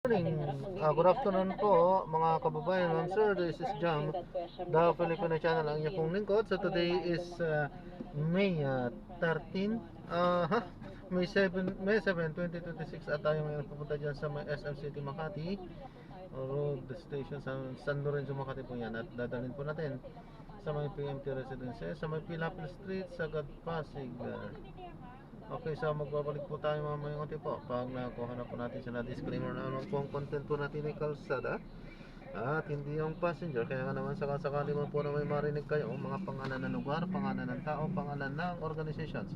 Morning, good afternoon po mga kababayan. Sir, this is Jam, the Filipino channel, ang inyong pong lingkod. So today is May 13, May 7, 2026, at tayo ngayon pupunta dyan sa may SM City Makati Road Station sa San Lorenzo Makati po yan, at dadalhin po natin sa may PMT Residences, sa may Pilapil Street, Sagad, Pasig. Okay, so magbabalik po tayo mamaya konti po pag nakuha na po natin sila disclaimer na anong pong content po natin ay kalsada at hindi yung passenger. Kaya nga naman sakasakali mo po na may marinig kayo mga pangalan ng lugar, pangalan ng tao, pangalan ng organizations,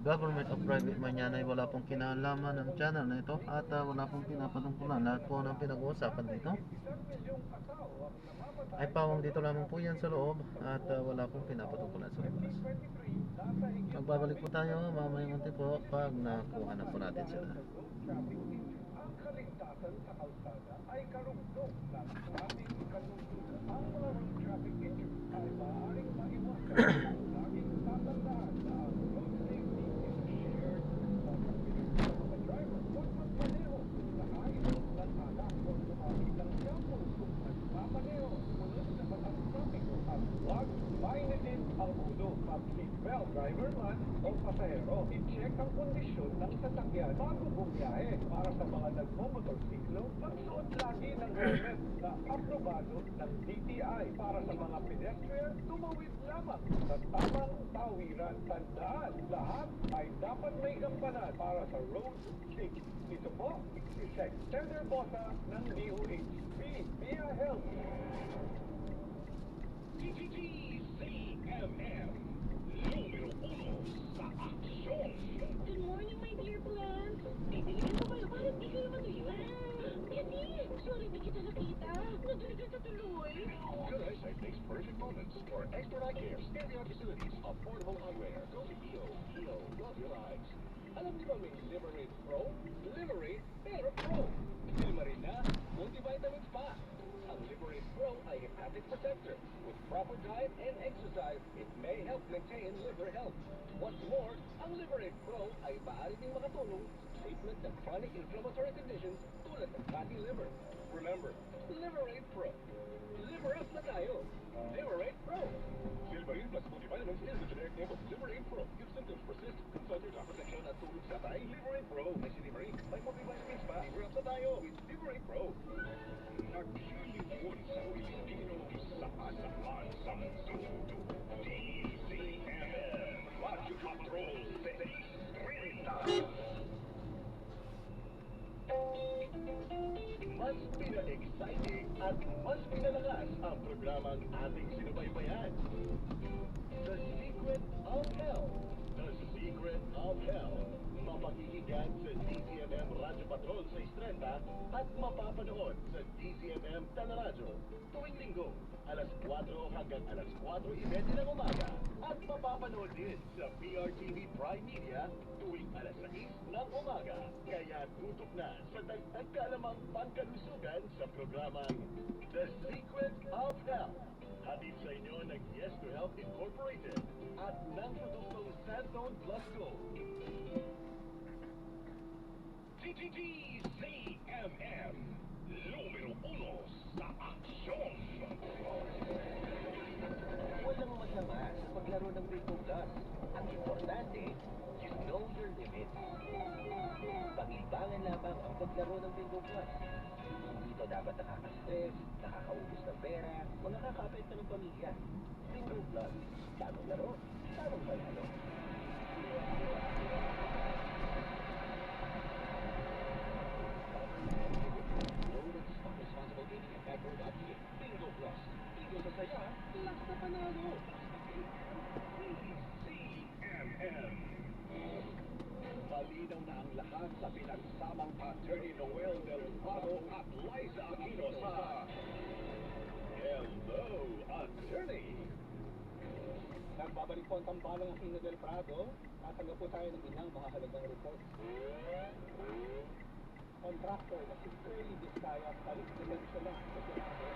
government o private man yan, ay wala pong kinalaman ng channel na ito at wala pong pinapatungkulan. Lahat po ng pinag-uusapan dito ay pawang dito lamang po yan sa loob at wala pong pinapatungkulan sa labas. Magbabalik po tayo mamaya munti po pag nakuha na po natin sila. Ang kaligtasan sa kalsada ay karugtong ng traffic kanusunan. Ang maraming traffic issues ay maaaring maiwasan. Laging tatandaan na ang road safety is a shared responsibility of the driver. Huwag magmaneho na ayaw ng anak o sumamit ng siyampo kung nagmamaneho. Sunod na ba ang traffic at huwag mainitin ang ulo. Mag-seatbelt driver man o pasahero. I-check ang kondisyon ng sasakyan bago bumiyahe. Para sa mga nagmomotorsiklo, magsuot lagi ng helmet na aprobado ng DTI. Para sa mga pedestrian, tumawid lamang sa tamang tawiran. Tandaan, lahat ay dapat may gampanan para sa road safety. Ito po, si Sec. Tender Bosa ng DOHP. Via Health. TTTCMM, numero 1 sa aksyon. Good morning, my dear plants. Titignan ko kayo, bakit di kayo matuloy? Kasi, sorry di kita nakita. Nadaligan sa tuloy. Good eyesight makes perfect moments for expert eye care, state-of-the-art facilities, affordable eyewear. Go to EO, love your eyes. Alam niyo ba may Liberate Pro? Liberate pero Pro. Silmarin na, multivitamins pa. Ang Liberate Pro ay hepatic protector. With proper diet and exercise, it may help maintain liver health. What's more, ang Liberate Pro ay maaari ding makatulong sa treatment ng chronic inflammatory conditions tulad ng fatty liver. Remember, Liberate Pro. Liver up na tayo. Liberate Pro. Silmarin plus multivitamins is the generic name of Liberate Pro. If symptoms persist, consult your doctor. Protection at tulog sa tayo. Liberate Pro. May Silmarin. May multivitamins pa. Liver up na tayo with Liberate Pro. Naglilingkod sa Pilipino sa asahan sa mundo. DCMM. Radyo Patrol 630. Mas pina-exciting at mas pinalakas ang programang ating sinubaybayan. The Secret of Health. The Secret of Health. Mapakikinggan sa DCMM Radyo Patrol 630 at mapapanood sa DCMM Teleradyo tuwing linggo, alas 4 hanggang alas 4:30 ng umaga. At mapapanood din sa PRTV Prime Media tuwing alas 6 ng umaga. Kaya tutok na sa dagdag kaalamang pangkalusugan sa programang The Secret of Health. Hatid sa inyo ng Yes to Health Incorporated at ng produktong Santone Plus Gold. TTTCMM, numero 1 sa aksyon. Walang masama sa paglaro ng Bingo Plus. Ang importante, you know your limits. Pag-ibangan lamang ang paglaro ng Bingo Plus. Hindi ito dapat nakaka-stress, nakakaubos ng pera, o nakaka-apekto ng pamilya. Bingo Plus, tamang laro, tamang panalo. Responsible gaming and backward option. Bingo Plus. Bingo sa saya, lakas na panalo. DCMM. Malinaw na ang lahat sa pinagsamang Attorney Noel Del Prado at Liza Aquino sa Hello, Attorney! Nagbabalik po ang tambalang Aquino Del Prado. Tatanggap po tayo ng ilang mahahalagang report. Contractor na si Curly Vizcaya, balik naman siya lang sa Senado.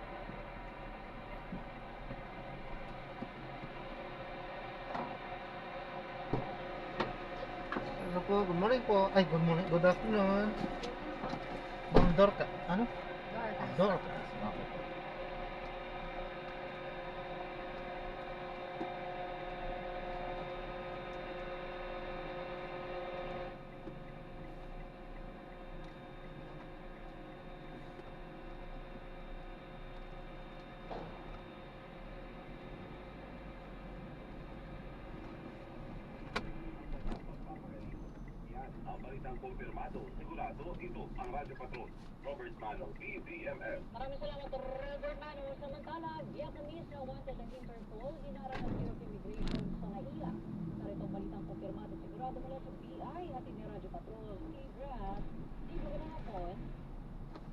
Ano po, good morning po. Ay, good morning, good afternoon. Dorca, ano? Dorcas. Okay. Yan ang balitang kumpirmado. Sigurado ito ang Radyo Patrol. Robert Mano, PDMF. Maraming salamat, Robert Mano. Samantala, Vietnamese na wanted ng Interpol, hinarang ng Bureau of Immigration sa NAIA. Narito ang balitang kumpirmado sigurado mula sa BI at ni Radyo Patrol. Steve Rath, Steve, magandang hapon.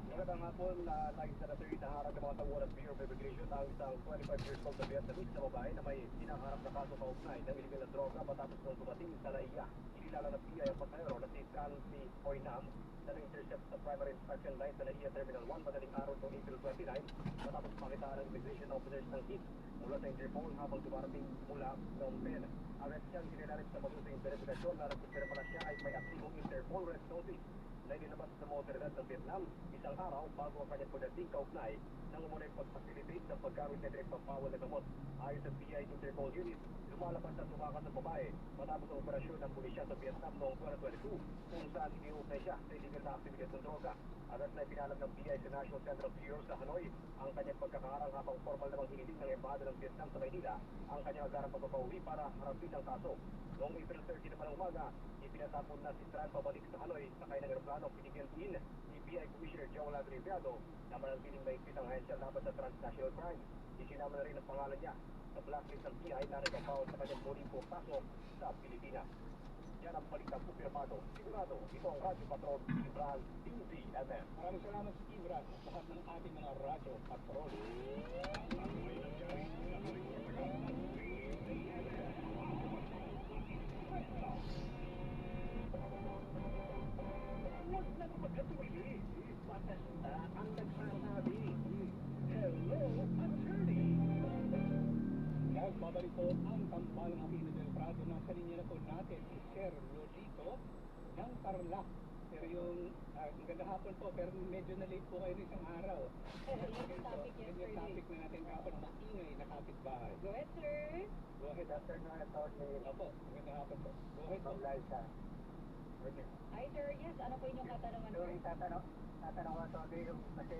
Magandang hapon na nais na naturi na harap ng mga tawag ng Bureau of Immigration ang isang 25 years old na Vietnamese na babae na may hinaharap na kaso kaugnay ng illegal na droga matapos nung dumating sa NAIA. Inilala ng PI ang pasahero na si Cancy Oinam na na-intercept sa primary inspection line sa NAIA Terminal 1 madaling araw noong April 29 matapos makitaan ng immigration officers ng hit mula sa Interpol habang dumarating mula Phnom Penh. Arrest siyang hinilalit sa masusing verifikasyon na nagpipira pala siya ay may aktibong Interpol red notice na inilabas sa mga otoridad ng Vietnam isang araw bago ang kanyang pagdating kaugnay nang umunay pag-facilitate ng paggamit ng direktang bawal na gamot. Ayon sa PI Interpol Unit, lumalabas ang tumakas ng babae matapos ang operasyon ng pulisya sa Vietnam noong 2022 kung saan iniugnay siya sa illegal na aktibidad ng droga. Agad na ipinalam ng PI sa National Central Bureau sa Hanoi ang kanyang pagkakaharang habang formal namang hiniling ng embahada ng Vietnam sa Maynila ang kanyang agarang pagpapauwi para harapin ang kaso. Noong April 30 naman ng umaga, ipinatapon na si Tran pabalik sa Hanoi sakay ng aeroplano pinigyan din ni PI Commissioner Joe Ladriviado na manatiling mahigpit ang ahensya laban sa transnational crime. Isinama na rin ang pangalan niya sa blacklist ng PI na nagpapawal sa kanyang muling pasok sa Pilipinas. Yan ang balitang kumpirmado. Sigurado, ito ang Radyo Patrol, Ibran, PDMF. Maraming salamat Steve Rath at lahat ng ating mga Radyo Patrol. Huwag nang magkatuloy. Basta ang nagsasabi. Hello, attorney. Nagbabalik po ang tambalang Aquino del Prado. Nasa linya na po natin si Sir Rodito ng Tarlac. Pero yung magandang hapon po, pero medyo na-late po kayo isang araw. Yung topic Yung yesterday. topic na natin kapag maingay na kapitbahay. Go ahead, sir. Go ahead, afternoon, attorney. Opo, magandang hapon po. Go ahead po. Liza. Hi, sir. Yes, ano po inyong katanungan, sir? Tatanong ko ito yung kasi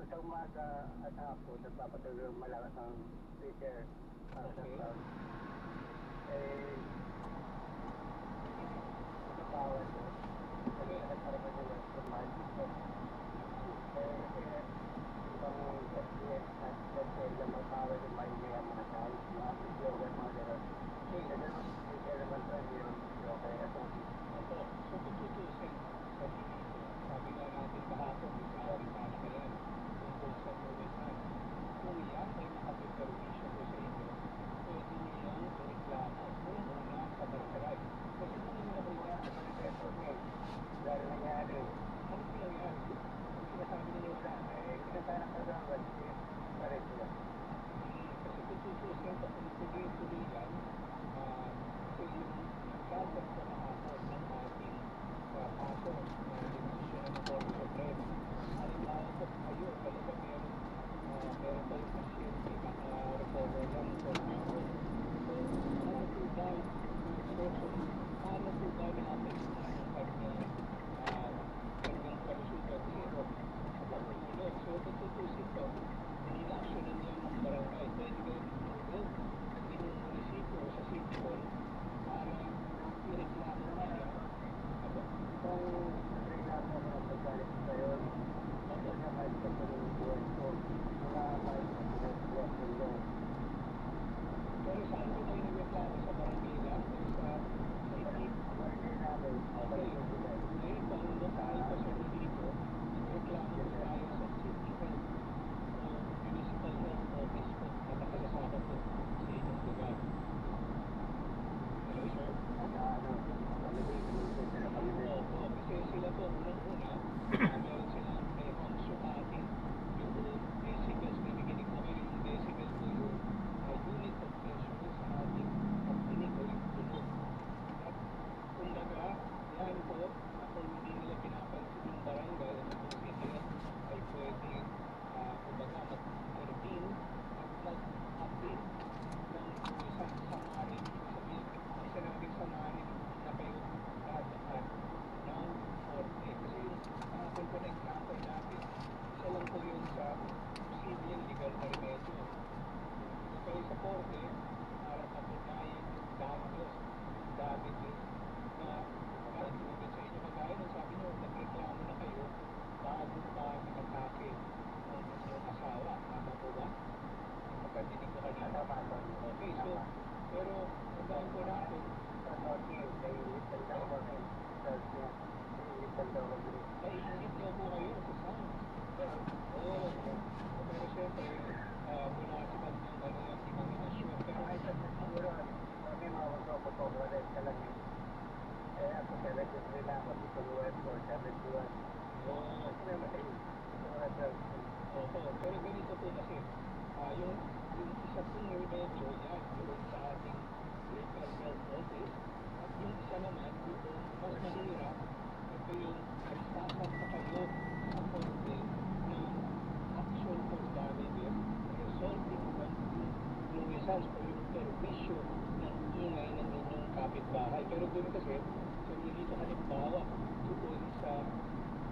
sa umaga at hapon nagpapatuloy yung malakas ng speaker sa Okay. crowd. Ito bawal ko. Kasi nagpapatuloy yung formal. Ibang SPS at SPS na magpawal yung maingay ang mga tao. Mga video at mga gano'n. Kaya naman, speaker naman sa yung okay. Opo, so kung tutusin sa dito, sabi nga natin kahapon, sa ating panakalan, tungkol sa tuwisan. Kung yan ay makapiperwisyo ko sa inyo, pwede niyang reklamo muna sa barangay. Kasi kung hindi na po yan, Dahil nangyari, ano po nangyari? kasi yung isa pong remedyo yan doon sa ating local health office at yung isa naman doon mas mahirap ito yung nagsasak pa kayo sa korte ng action for damages resulting from yung nuisance o yung perwisyo ng ingay ng inyong kapitbahay. Pero doon kasi, so dito halimbawa doon sa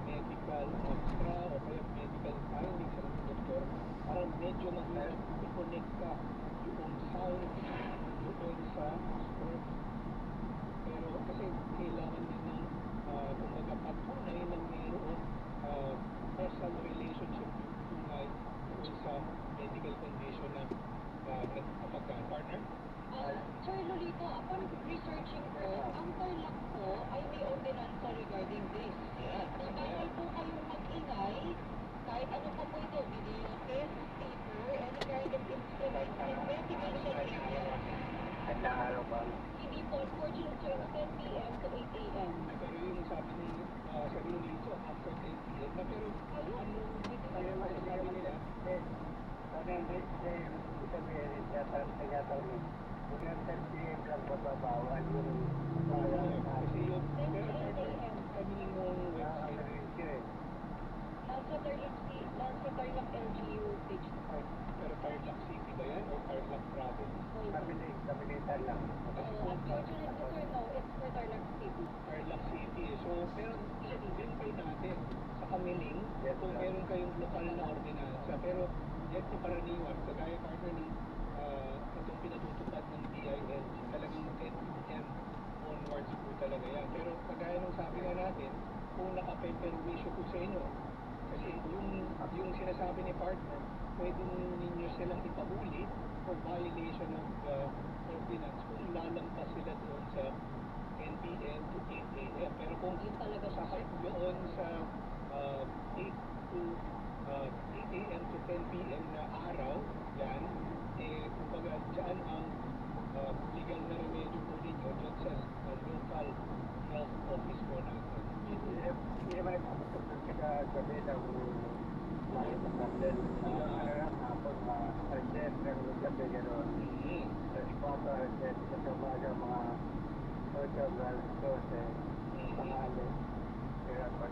medical extra o kaya medical findings ng doktor, parang medyo mahirap i-connect ka yung sound doon sa stroke. Pero kasi kailangan din ng kumbaga patunay na mayroong personal relationship yung ingay doon sa medical condition na partner. Sir Lolito, upon researching po, ang Tarlac po ay may ordinansa regarding this. So, bawal po kayong mag-ingay kahit ano pa po ito, video, test, paper, any kind of instrument, and medical area. Hindi po, unfortunately, sir, 10 p.m. to 8 a.m. Pero yung sabi dito, after 10 p.m. na pero ano masasabi nila? Kasi yung sabi mong website Nasa Tarlac LGU page. pero Tarlac City ba yan o Tarlac Province? Unfortunately, sir, no, it's for Tarlac City. Tarlac City. So, pero i-verify natin sa Kamiling kung meron kayong lokal na ordinansa. Pero yan po karaniwan, kagaya partner ng itong pinatutupad ng DILG, talagang 10 onwards po talaga yan. Pero kagaya ng sabi nga natin, kung nakapeperwisyo po sa inyo, kasi yung sinasabi ni partner, pwede ninyo silang ipahuli for violation of ordinance kung lalampas sila doon sa 10 p.m. to 8 a.m. Pero kung talaga sasakit doon sa 8 a.m. to 10 p.m. na araw, yan, kumbaga dyan ang legal na remedyo po ninyo dyan sa local health office po natin. Hindi naman nagpapatupad ka gabi ng langit ng kapit. Hapon, reset ng gabi gano'n. Sa ikwata, reset. Sa umaga, mga 8 hanggang 12, pangalit. Kaya pag...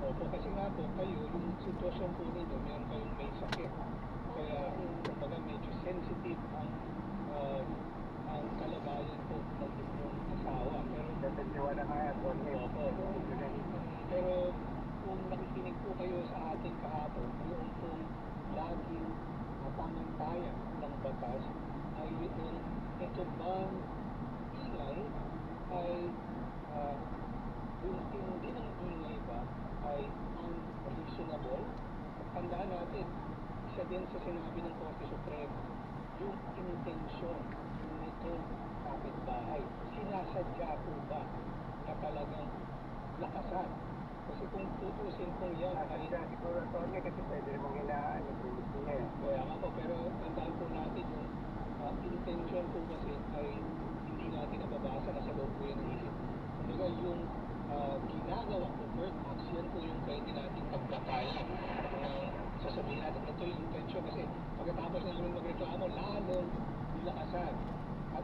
Opo, kasi nga po, kayo, yung sitwasyon po ninyo, meron kayong may sakit. Kaya, kumbaga, medyo sensitive ang kalagayan po ng inyong asawa. Pero, Depende na kaya po. opo. Pero, kung nakikinig po kayo sa atin kahapon, yung pong laging pamantayan ng batas ay yung ito bang ingay ay yung hindi ng ingay ba ay unreasonable. Tandaan natin, isa din sa sinabi ng Korte Suprema, yung intensyon nito kapitbahay. Sinasadya po ba na talagang lakasan? Kasi kung tutusin po yan ay... Siguro ito kasi pwede mong hilaan yung policy niya. Kaya nga po, pero tandaan po natin yung intention po kasi ay hindi natin nababasa na sa loob po yung isip. Kumbaga yung ginagawa po birth acts, yan po yung pwede natin pagkakain na sasabihin natin ito yung intention kasi pagkatapos namin magreklamo, lalong nilakasan. At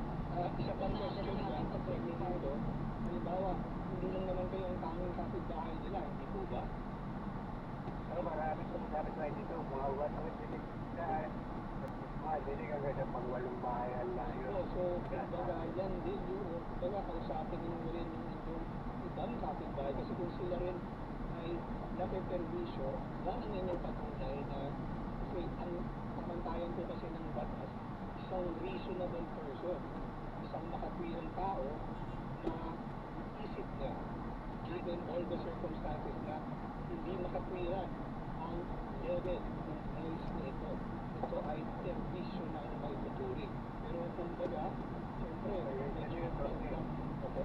isa pang question ba, Ricardo, halimbawa, hindi lang naman kayo ang tanging kapitbahay nila, hindi po ba? Pero marami kong sabi tayo dito, mga uwan ang pinagkaan. Hindi ka ganda pang walong bahayan na yun. So, kumbaga, yan din yung, kumbaga, kausapin ninyo rin yung inyong ibang kapitbahay kasi kung sila rin ay napeperwisyo, lang ang inyong patunay na kasi ang pamantayan ko kasi ng batas, isang reasonable person, isang makatwirang tao na isip niya, given all the circumstances na hindi makatwiran ang level ng noise na ito. Ito ay perwisyo na ang may tuturing. Pero kumbaga, siyempre, medyo yung program. Opo.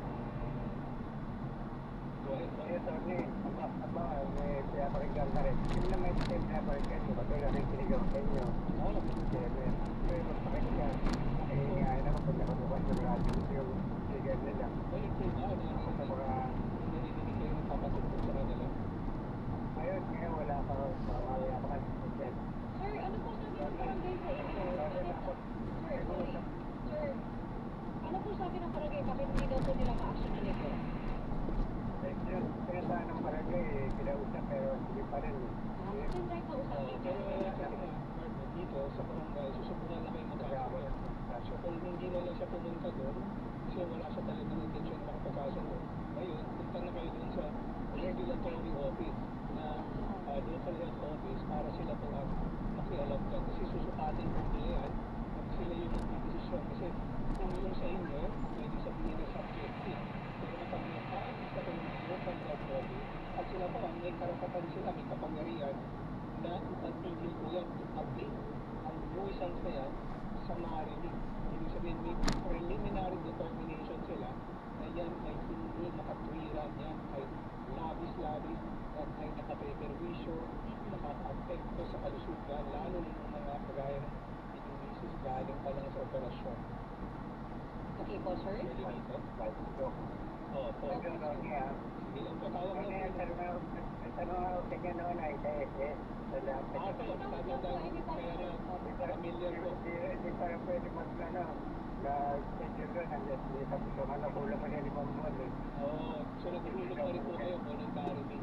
Go ahead. Kaya Tony, may pinapakinggan ka rin. Hindi naman yung pinapakinggan ko, ba't wala rin sinigaw sa inyo? Oo. Pero magpakinggan. Nga naman kung nakabukas ng radyo yung sinigaw nila. Balik po ba na Sa mga... narinig kayo ng papatugtog sa kanila? Ngayon, wala pa mamaya pa kasi. Sir, ano po sabi pa rin. Siyempre, kausapin Pero niya. kasi nga, dito sa barangay, susubukan na kayo magkaso. So kung hindi na lang siya pumunta doon, kasi wala siya talagang intention na makapagkaso doon. Ngayon, punta na kayo doon sa regulatory office na local health office para sila po ang makialam dyan. Kasi susukatin po nila yan at sila yung magdidesisyon. Kasi kung yung sa inyo, pwede sabihin na subjective. Pero kapag nag-aagis na kayo ng local health office, at sila po ang may karapatan sila, may kapangyarihan na ipagpigil po yan, ipag-update ang nuisance na yan sa marinig. Ibig sabihin, may preliminary determination sila na yan ay hindi makatwiran, yan ay labis-labis, yan ay nakapeperwisyo, nakaka-apekto sa kalusugan, lalo ng mga kagaya ng inulisis galing pa lang sa operasyon. Okay po, sir. Pwede dito? Oo, po. Sige lang po, tawag lang po. Ako, tatandaan ko, kaya na familiar ko. Hindi pa pwede schedule doon unless tapos kulang pa niya 5 buwan eh. Oo, so nagtulog pa rin po kayo, voluntarily.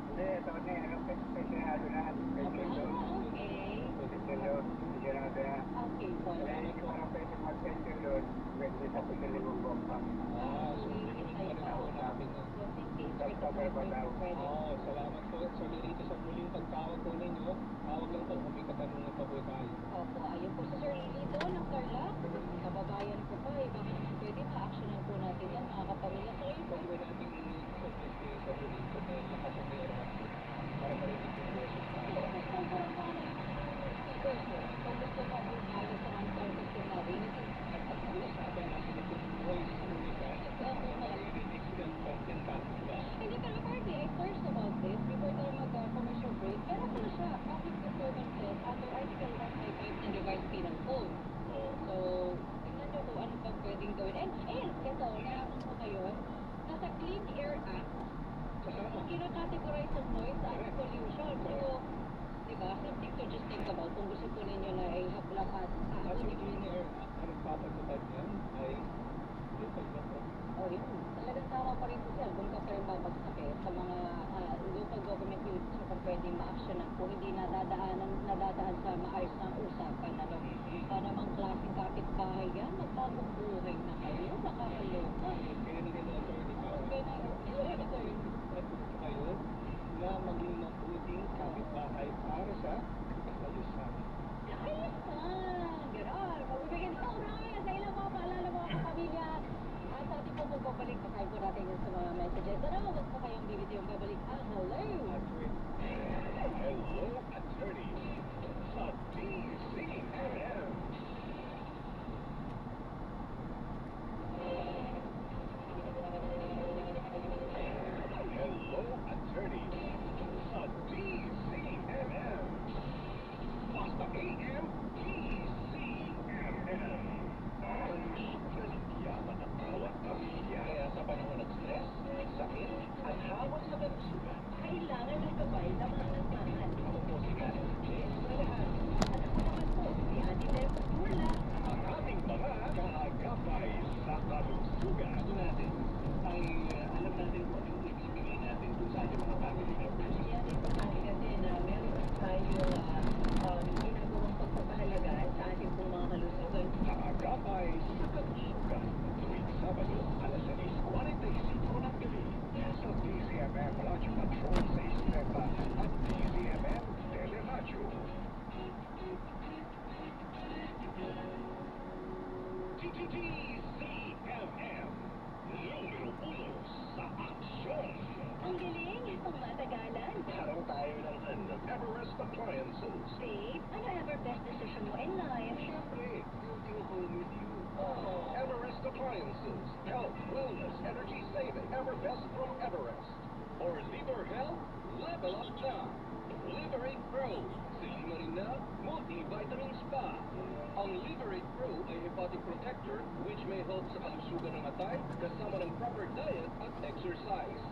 Hindi, ito na special na schedule doon. Okay. Schedule, hindi na natin na. Okay po. Hindi pa pwede mag-schedule doon, pwede tapos sa 5 buwan pa. So minimit pa rin po namin yun. Oo, salamat po. So dito sa muling pagtawag po ninyo, tawag lang po kung may katanungan pa po tayo. Opo, ayun po si Sir Lito ng Tarlac. Kababayan ko pa, baka naman pwede ma-actionan po natin yan, mga kapamilya. Sir, Pwede ba natin i-suggest kayo sa dito na lakas ang may araw para marinig yung boses tayo? kung gusto mo po tayo sa answer system natin, Pag-uusapan natin itong voice unica, maririnig ng content ba? hindi pero apparently, I searched about this before tayo mag-commercial break. Pero pala siya, public disturbances under Article 155 ng Revised Penal Code. Oo. So, tingnan nyo kung ano pang pwedeng gawin. And ito, nalaman ko ngayon, nasa Clean Air Act, Kasama. kino-categorize ang noise as pollution. So, di ba, something to just think about kung gusto po ninyo na i-hablang at At yung clean air, ang nagpapatupad niyan ay local government. O yun, talagang tama pa rin po siya. Kung ka pa rin babagsak sa mga local government units so kung pwedeng ma-actionan kung hindi nadadaan sa maayos na usapan. Ano, namang klaseng kapitbahay yan, magbagong buhay na kayo, nakakaloka. Kaya nila attorney pa. Okay na yun, attorney. Natuto kayo na maging mabuting kapitbahay para sa kaayusan. Ayos na! Ganon! Magbibigyan sa oras sa ilang mga paalala mga kapamilya. At sa ating po magbabalik, pakain po natin yun sa mga messages. Ano, huwag po kayong bibiti yung babalik. Hello! Hello, attorney. Sa DCMM. Hello, attorney. Sa DCMM. Basta AM, DCMM. Yaman ang bawat pamilya. Kaya sa panahon ng stress, sakit, at hamon sa kalusugan, Kailangan ng gabay na mga nagmahal. ako po si Gary James Malahan. At ako naman po, si Ate Leo Turla. Ang ating mga kaagapay sa kalusugan. Gusto natin, alam natin kung ano yung ibibigay natin dun sa ating mga family members. Yan din po natin kasi na meron tayo ginagawang pagpapahalaga sa ating pong mga kalusugan. Kaagapay sa kalusugan. Tuwing Sabado, alas 6:45 ng gabi. Sa DCMM Radio Control sa Isleta at DCMM Teleradio. DCMM. Numero 1 sa aksyon. Ang galing, itong matagalan. Harang tayo ng Everest Appliances. Babe, ano ever best decision mo in life? Siyempre, building home with you. Everest Appliances. Health, wellness, energy saving. Everbest from Everest. Or liver health, level up na. Liberate Pro. Silima rin na, multivitamin spa. Ang Liberate Pro ay hepatic protector which may help sa kalusugan ng atay kasama ng proper diet at exercise.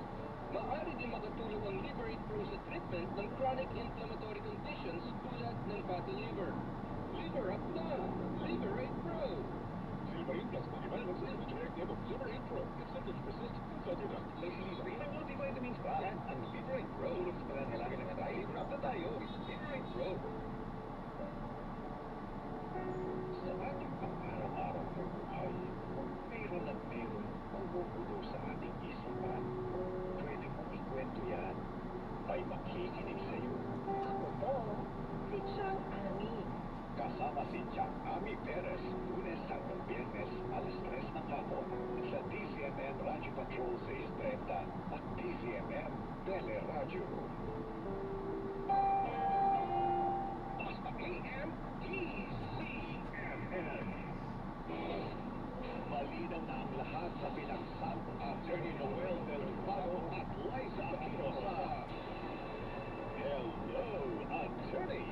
Maaari din makatulong ang Liberate Pro sa treatment ng chronic inflammatory conditions tulad ng fatty liver. Liver up na! Liberate Pro! Silverine Plus Multivitamins is the generic name of Liberate Pro. If symptoms persist, consult your doctor. May silima rin ang multivitamins pa. Ang Liberate Pro. Tulong sa pananala Ayos, Pinright Road. Sa ating pang-araw-araw na buhay, mayroon at mayroon bumubulo sa ating isipan. Pwede mong ikwento yan. May makikinig sa'yo. Ako po, si Chang Ami. Kasama si Jack Ami Perez, Lunes hanggang Biyernes, alas 3 ng hapon sa DCMM Radio Patrol 630 at DCMM Tele Radio. Basta AM, DCMM. Malinaw na ang lahat sa pinagsam Attorney Noel Del Faro at Liza Atosa. Hello, Attorney.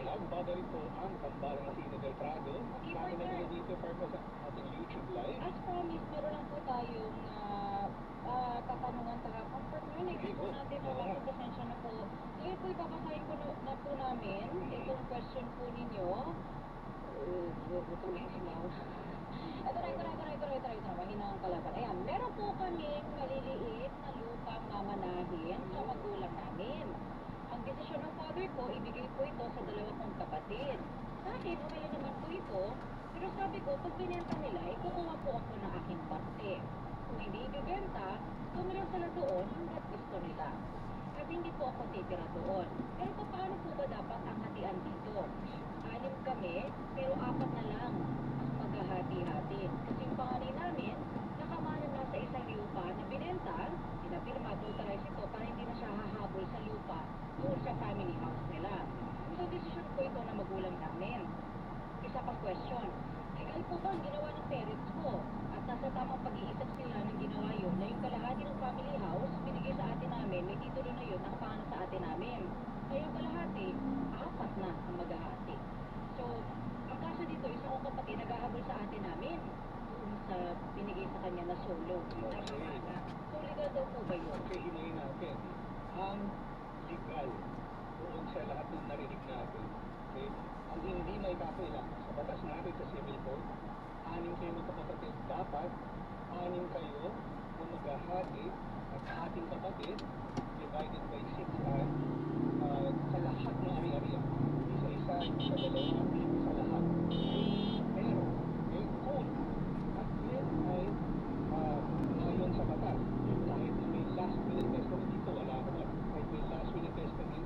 Nagbabalik po ang tambalang Martina Del Prado. Kami na nila dito para sa ating YouTube Live. As promised, meron lang po tayong katanungan kahapon. For ngayon, hindi po natin pasensya na po. Ngayon po, ipapasahin ko na po namin itong question po ninyo. Ito na. Mahina ang kalaban. Ayan, meron po kaming maliliit na lupang mamanahin sa magulang namin. Ang desisyon ng father ko, ibigay po ito sa dalawa kong kapatid. Sa akin, okay lang naman po ito. Pero sabi ko, pag binenta nila, ikukuha po ako ng aking parte. Kung hindi ibibenta, tumira sila doon hanggat gusto nila. At hindi po ako titira doon. Pero paano po ba dapat ang hatian dito? 6 kami, pero 4 na lang ang maghahati-hati. Kasi yung panganay namin, nakamanan na sa isang lupa na binenta, pinapirma, authorize ito para hindi na siya hahabol sa lupa doon sa family house nila. So, decision po ito na magulang namin. Isa pang question, legal po ba ang ginawa ng parents ko? At nasa tamang pag-iisip sila ng ginawa yun na yung kalahati ng family house, binigay sa atin namin, may titulo na yun, nakapangalan sa atin namin. Kaya yung kalahati, 4 na ang maghahati. So, ang kaso dito, isa kong kapatid naghahabol sa atin namin doon sa binigay sa kanya na solo. So, legal daw po ba yun? Okay, himayin natin. Ang legal doon sa lahat ng narinig natin. Okay? Ang hindi may kapilang sa batas natin sa civil code, 6 kayo magkakapatid. Dapat 6 kayo na maghahati at ating kapatid divided by 6 ay sa lahat ng ari-ariya. Isa-isa, sa dalawa, sa lahat. Pero, kung at yun ay ayon sa batas, kahit na may last will and testament dito, wala naman. Kahit may last will and testament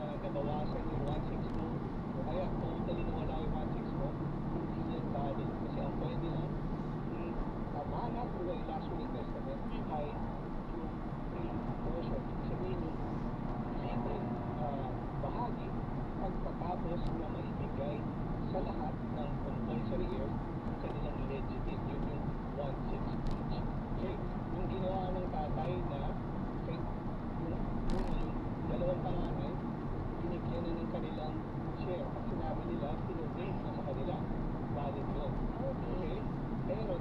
na nabawasan yung 1/6 mo, o kaya totally nawala yung 1/6 mo, hindi yan valid. Kasi ang pwede lang, tamanat o yung last will and testament ay yung portion. Sabihin yung libreng bahagi pagkatapos na maibigay sa lahat ng compulsory heirs ang kanilang legitimate, yun yung 1/6 each. Okay, yung ginawa ng tatay na okay, yung dalawang panganay, binigyan na ng kanilang share at sinabi nila, pinobate na sa kanila. Valid yun. Okay? Pero,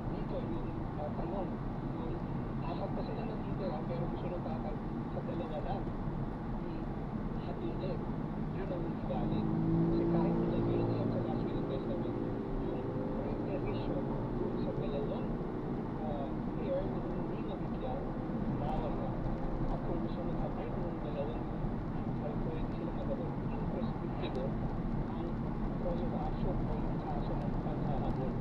dito yung tanong, yung 4 pa sila natitira, pero gusto ng tatay sa 2 lang. Hatiin. Yun ang valid. Kasi kahit nilagay niya sa last will and testament, yung preparation sa 2 heir na hindi mabigyan, bawal na. At kung gusto mag-abort ng 2 ay pwede sila mag-abort. Yung prescriptivo, ang cause of action o yung kaso ng pag-abort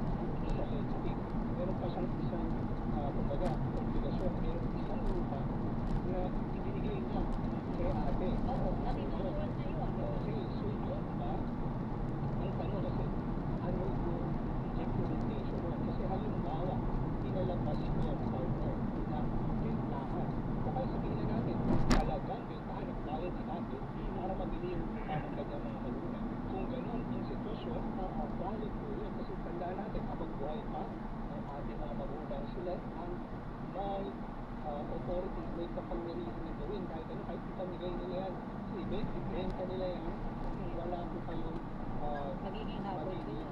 sa legislative. Meron pa siyang isang, kumbaga, obligasyon. Meron isang lupa na ibinigay niya kay ate. Oo, natitutuan na yun. Okay, so yun ba? Ang tanong kasi, ano yung implementation mo? Kasi halimbawa, pinalabas mo yung partner na bentahan. O kaya sabihin na natin, talagang bentahan at bayad si ate para mabili yung kanyang mga magulang. Kung ganun ang sitwasyon, valid po yun. Kasi tandaan natin, habang buhay pa ang ating mga magulang, sila ang may authority, may kapangyarihan na gawin kahit ano, kahit ipamigay nila yan. Kasi ibenta nila yan, wala po kayong Magiging habol doon.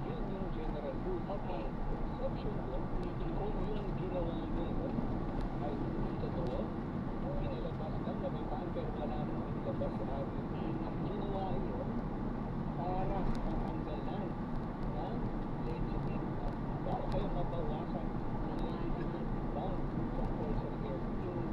yun yung general rule. Okay. Exception doon, kung yung ginawa nyo ay totoo, pinilabas lang na may paan pero wala nang pinilabas sa atin. At ginawa yun para matanggalan ng legitimate, kaya mabawasan ng legitimate bound compulsory care. Yung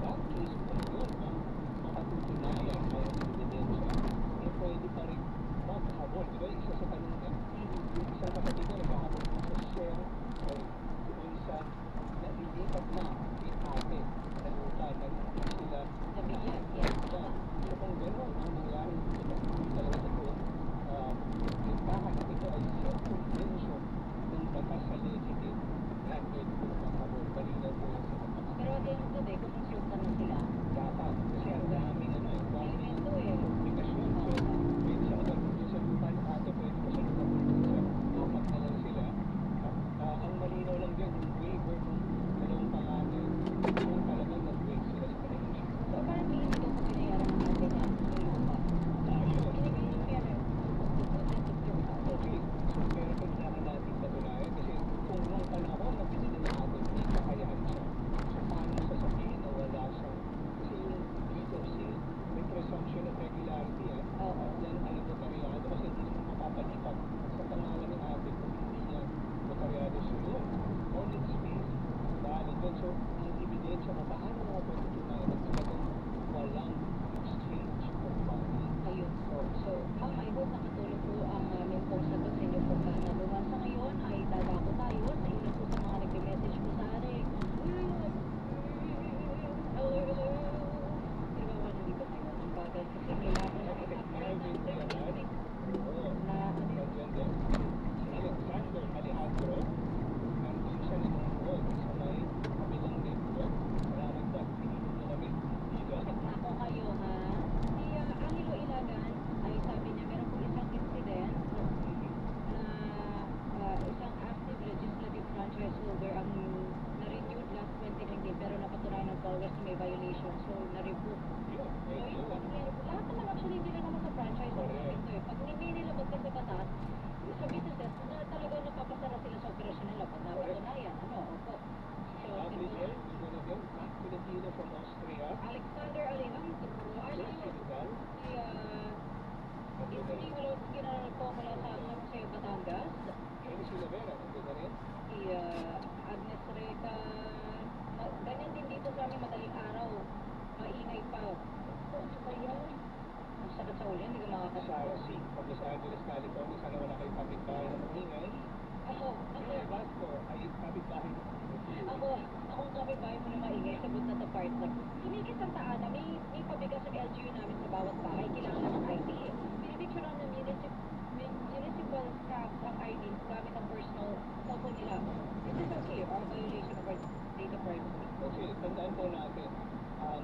drogas na may violation. So, na-revoke. Yun, So, eh, yun yun. ang nangyari po. Lahat naman actually hindi lang naman sa franchise o Correct. ito eh. Pag hindi nila magkas sa batas, sa businesses, na talaga napapasara sila sa operasyon nila pag napatunayan. Ano, opo. So, Lovely girl, we're gonna get back Filipino from Austria. Alexander Alejandro, Yes, Senegal. Hindi wala ginagawa po mula sa Batangas. Henry Silvera, nandun na rin. Si Agnes Reca, ganyan din dito sa amin madaling araw. Maingay pa. Ano ba yan? Ang sakit sa ulo, hindi ka Sarah makakasama. C. from Los Angeles, California. Sana wala kayong kapitbahay na maingay. Ako, Vasco ay kapitbahay na akong kapitbahay mo na maingay, sagot na to partner. Tumigit ang taana, may pabigas ng LGU namin sa bawat bahay, kailangan ng ID. Pinipicturean ng municipal staff ang ID gamit ang personal cellphone nila. This is okay, or violation of our data privacy. Okay, tandaan po natin, ang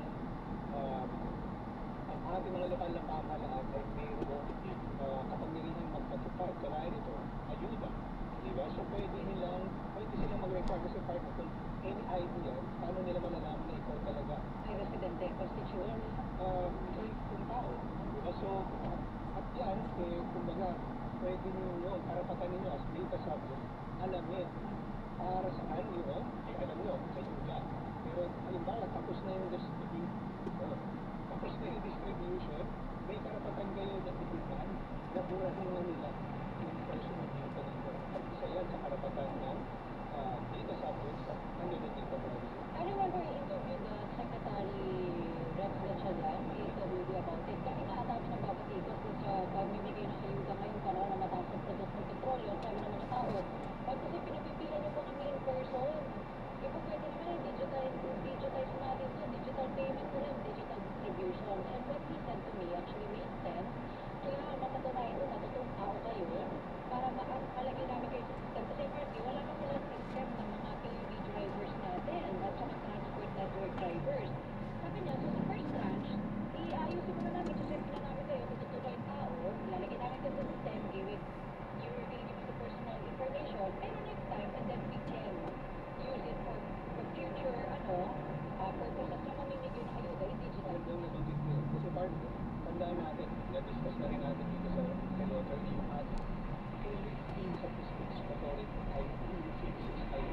ating mga lokal na pamahalaan ay mayroong kapangyarihan magpatupad. Kaya nito, ayuda. Diba? So pwede silang mag-require kasi part of any ID yan, paano nila malalaman na ikaw talaga Ay, residente, constituent. kung tao. Diba? So, at yan, kumbaga, pwede ninyo, karapatan ninyo as data subject, alamin para saan yun, alam nyo, ayuda. Pero, halimbawa, tapos na yung distribution, may karapatan kayo na itipan na burahin na nila yung personal data ninyo. At isa yan sa karapatan ng data subjects at ano na data privacy. I remember I interviewed the Secretary Rex Gatchalian, PSWD about it. Kami nga dami ng babatikos sa pamimigay ng ayuda ngayong panahon na mataas ang product ng petrolyo. Sabi ng mga tao, pag kasi pinipipila niyo po kami in person, iba pwede naman digitize natin to, digital payment na rin, digital distribution. And what he said to me actually made sense. Kaya mapatunayan ito, matutong tao kayo para maalagay namin kayo sa system. Kasi partly, wala pa silang system ng mga PUV drivers natin at saka transport network drivers. Sabi niya, so sa first tranche, iayusin mo na namin, suset na namin kayo, tututuloy yung tao, ilalagay namin kayo sa system, you're going to give us the personal information, pero next time, and then we can use it for future, purposes na mamimigay ng ayuda, i-digital. Yung nabanggit ko, kasi part, tandaan natin, na-discuss na rin natin dito sa Senator yung ating Philippine Statistics Authority ay Philippines ay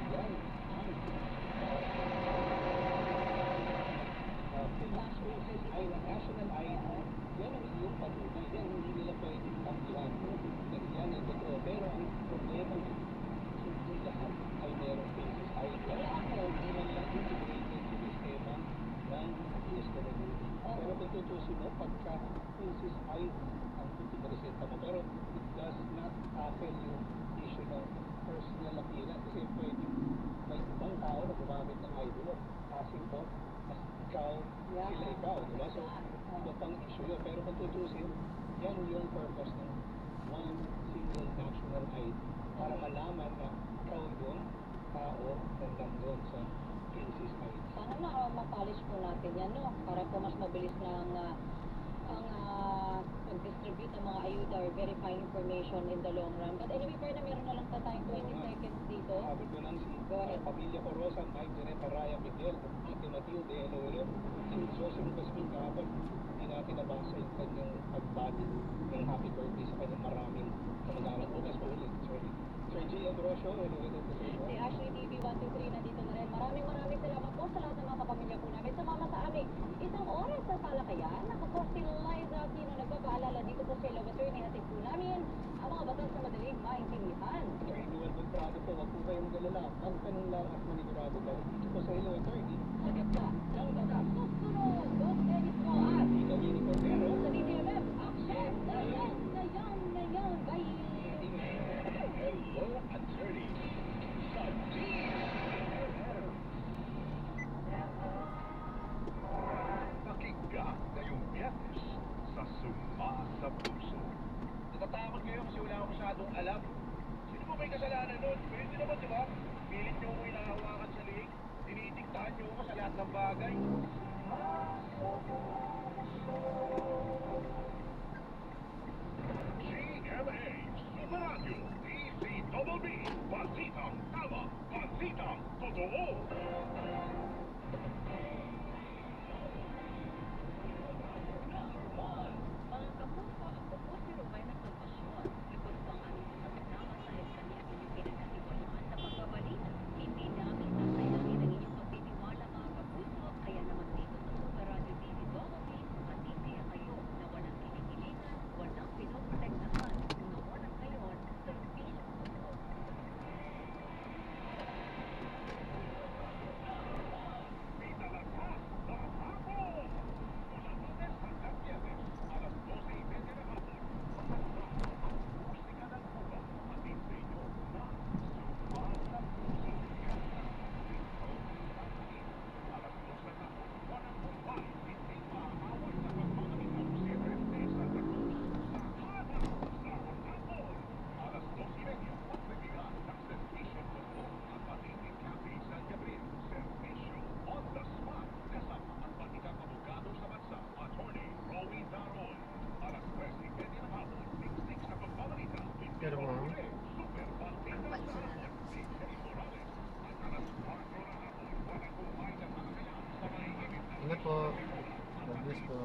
yan ang Philippines ay national ID, yan ang iyong patunay, yan hindi nila pwedeng tanggihan yan ay totoo, pero ang problema hindi lahat ay merong Philippines ID hindi man lang integrated sa sistema ng PSWD. Pero kung tutusin mo, pagka Philippines ID ang pagpipresenta mo, pero it does not tackle yung issue ng personal appearance kasi pwede may ibang tao na gumamit ng ID mo asking po as ikaw, sila ikaw, diba? So, iba pang issue yun. Pero kung tutusin, yan yung purpose ng one single national ID para malaman na ikaw yung tao na nandun sa Philippines ID. Sana ma-polish po natin yan, no? Para po mas mabilis na ang pag-distribute ng mga ayuda or verifying information in the long run. But anyway, Perna, meron na lang tayong 20 seconds dito. Sabi ko lang si Pamilya Corosa, Mike Direta, Raya Miguel, Ate Matilde, Eloelo, si Joseph Basmin kahapon, hindi natin nabasa yung kanyang pagbati ng happy birthday sa kanyang maraming kamag-anak. Bukas po ulit, sorry. Sir G. Ambrosio, Eloelo po sa inyo. Si Ashley TV123 nandito na rin. Maraming salamat po sa lahat ng mga kapamilya po namin. Sumama sa amin. Isang oras sa talakayan. Ako po si Liza Aquino, nagpapaalala dito po sa Law Attorney. Hatid po namin ang mga batas na madaling maintindihan. Attorney Noel Beltrado po, wag po kayong magalala. Ang tanong lang at manigurado dahil dito po sa Hello Attorney. Sagot ka ng batas. Susunod, Bob Dennis mo at Ikaw Yini Cordero. sa DTMF, action ngayon. Bye! Hello, attorney. Sa pakinggan ngayong Biyernes sa Suma sa Puso. Natatakot ngayon kasi wala akong masyadong alam. Sino ba may kasalanan nun? Pwede naman, di ba? Pilit niyo ko inahawakan sa liig. Tinitiktahan niyo ko sa lahat ng bagay. GMA Super Radio DCBB Balitang Tama, Balitang Totoo. Ingat po. God bless po.